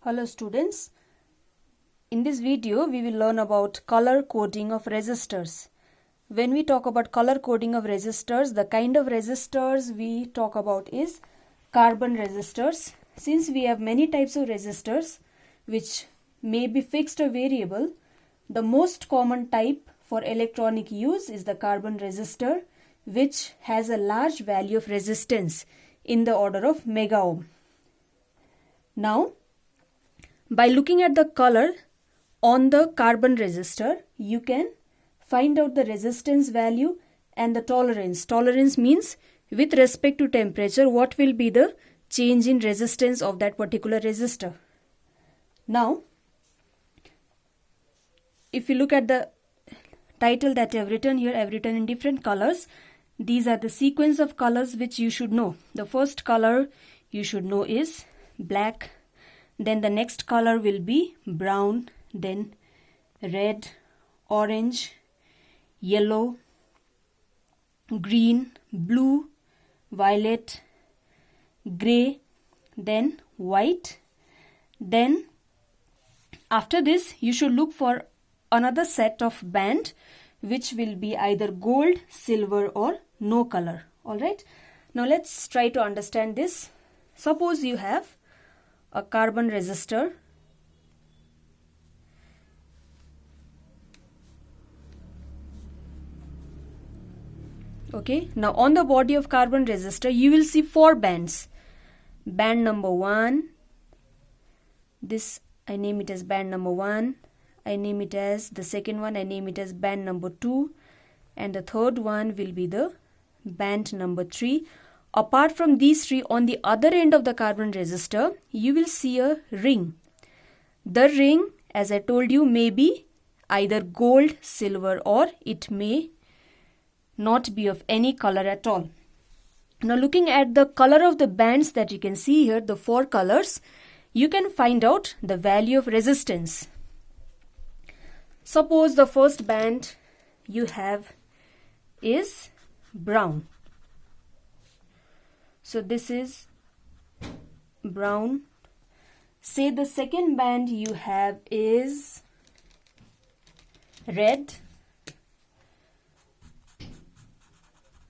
Hello students, in this video we will learn about color coding of resistors. When we talk about color coding of resistors, the kind of resistors we talk about is carbon resistors. Since we have many types of resistors which may be fixed or variable, the most common type for electronic use is the carbon resistor, which has a large value of resistance in the order of mega ohm. Now, by looking at the color on the carbon resistor, you can find out the resistance value and the tolerance. Tolerance means with respect to temperature, what will be the change in resistance of that particular resistor. Now, if you look at the title that I have written here, I have written in different colors. These are the sequence of colors which you should know. The first color you should know is black. Then the next color will be brown, then red, orange, yellow, green, blue, violet, grey, then white. Then after this you should look for another set of band which will be either gold, silver or no color. Alright. Now let's try to understand this. Suppose you have a carbon resistor. Okay, now on the body of carbon resistor you will see 4 bands. Band number 1, this I name it as band number 1, I name it as the second one, I name it as band number 2, and the third one will be the band number 3. Apart from these 3, on the other end of the carbon resistor, you will see a ring. The ring, as I told you, may be either gold, silver, or it may not be of any color at all. Now looking at the color of the bands that you can see here, the 4 colors, you can find out the value of resistance. Suppose the first band you have is brown. So this is brown. Say the second band you have is red.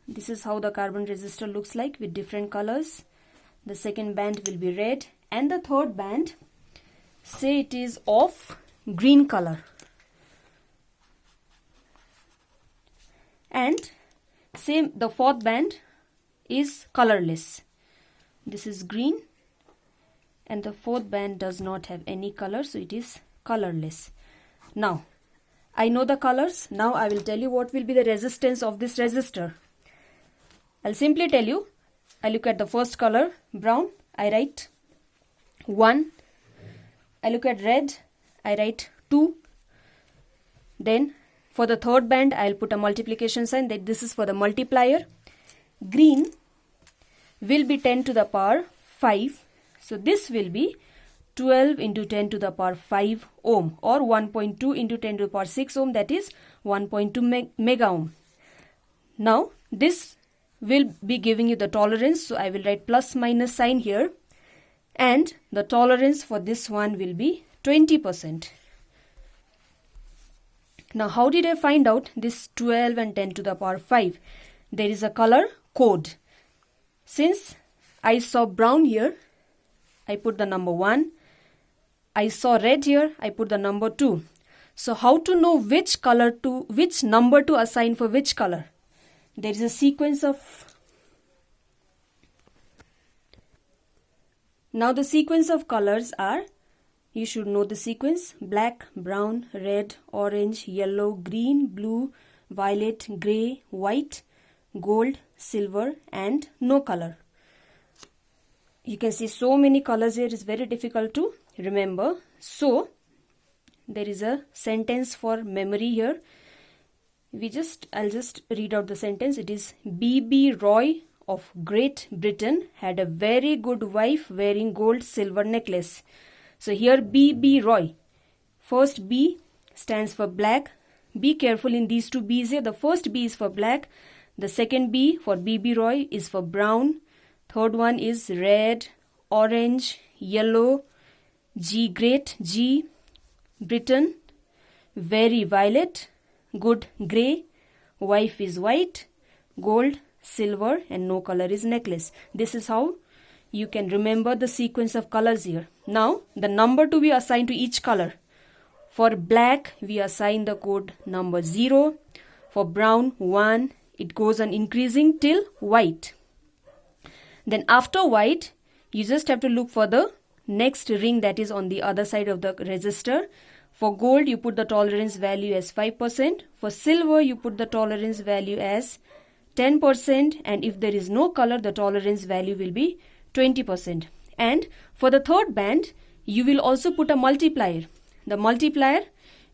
This is how the carbon resistor looks like with different colors. The second band will be red, and the third band, say it is of green color. And same, the fourth band is colorless. This is green, and the fourth band does not have any color, so it is colorless. Now, I know the colors. Now I will tell you what will be the resistance of this resistor. I'll simply tell you. I look at the first color, brown, I write 1. I look at red, I write 2. Then for the third band, I'll put a multiplication sign, that this is for the multiplier. Green will be 10 to the power 5. So this will be 12 into 10 to the power 5 ohm, or 1.2 into 10 to the power 6 ohm, that is 1.2 mega ohm. Now this will be giving you the tolerance, so I will write plus minus sign here, and the tolerance for this one will be 20%. Now how did I find out this 12 and 10 to the power 5? There is a color code. Since I saw brown here, I put the number 1. I saw red here, I put the number 2. So how to know which color to, which number to assign for which color? There is a sequence of, now the sequence of colors are, you should know the sequence: black, brown, red, orange, yellow, green, blue, violet, grey, white, gold, silver, and no color. You can see so many colors here, is very difficult to remember. So there is a sentence for memory here. I'll just read out the sentence. It is B.B. Roy of Great Britain had a very good wife wearing gold silver necklace. So here B.B. Roy. First B stands for black. Be careful in these 2 B's here. The first B is for black. The second B for B.B. Roy is for brown. Third one is red, orange, yellow, G great, G Britain, very violet, good grey, wife is white, gold silver, and no color is necklace. This is how you can remember the sequence of colors here. Now the number to be assigned to each color. For black we assign the code number 0, for brown 1, it goes on increasing till white. Then after white you just have to look for the next ring that is on the other side of the resistor. For gold you put the tolerance value as 5%, for silver you put the tolerance value as 10%, and if there is no color the tolerance value will be 20%. And for the third band you will also put a multiplier. The multiplier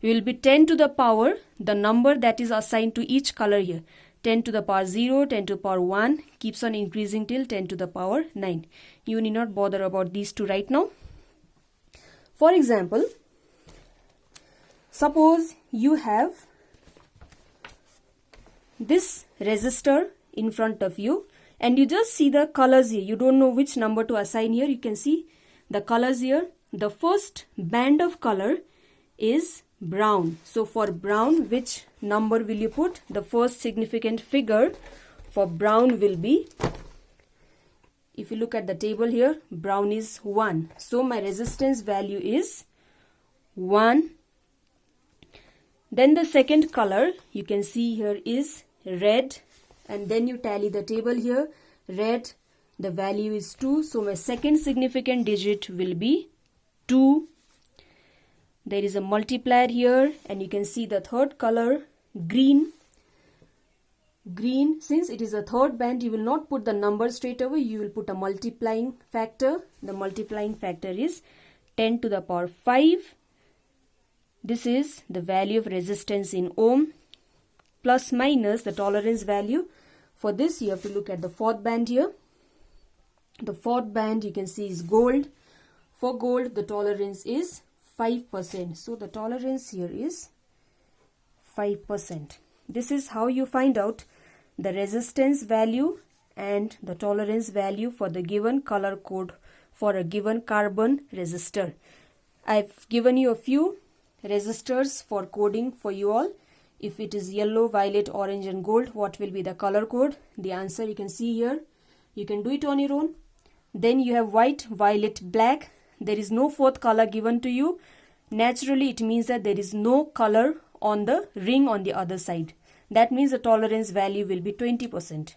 will be 10 to the power, the number that is assigned to each color here. 10 to the power 0, 10 to the power 1, keeps on increasing till 10 to the power 9. You need not bother about these two right now. For example, suppose you have this resistor in front of you and you just see the colors here. You don't know which number to assign here. You can see the colors here. The first band of color is brown. So for brown, which number will you put? The first significant figure for brown will be, if you look at the table here, brown is 1. So my resistance value is 1. Then the second color you can see here is red, and then you tally the table here. Red, the value is 2. So my second significant digit will be 2. There is a multiplier here, and you can see the third color, green. Green, since it is a third band, you will not put the number straight away. You will put a multiplying factor. The multiplying factor is 10 to the power 5. This is the value of resistance in ohm, plus minus the tolerance value. For this you have to look at the fourth band here. The fourth band you can see is gold. For gold the tolerance is 5%. So the tolerance here is 5%. This is how you find out the resistance value and the tolerance value for the given color code for a given carbon resistor. I've given you a few resistors for coding for you all. If it is yellow, violet, orange and gold, what will be the color code? The answer you can see here. You can do it on your own. Then you have white, violet, black. There is no fourth color given to you. Naturally it means that there is no color on the ring on the other side. That means the tolerance value will be 20%.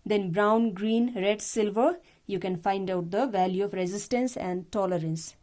Then brown, green, red, silver, you can find out the value of resistance and tolerance.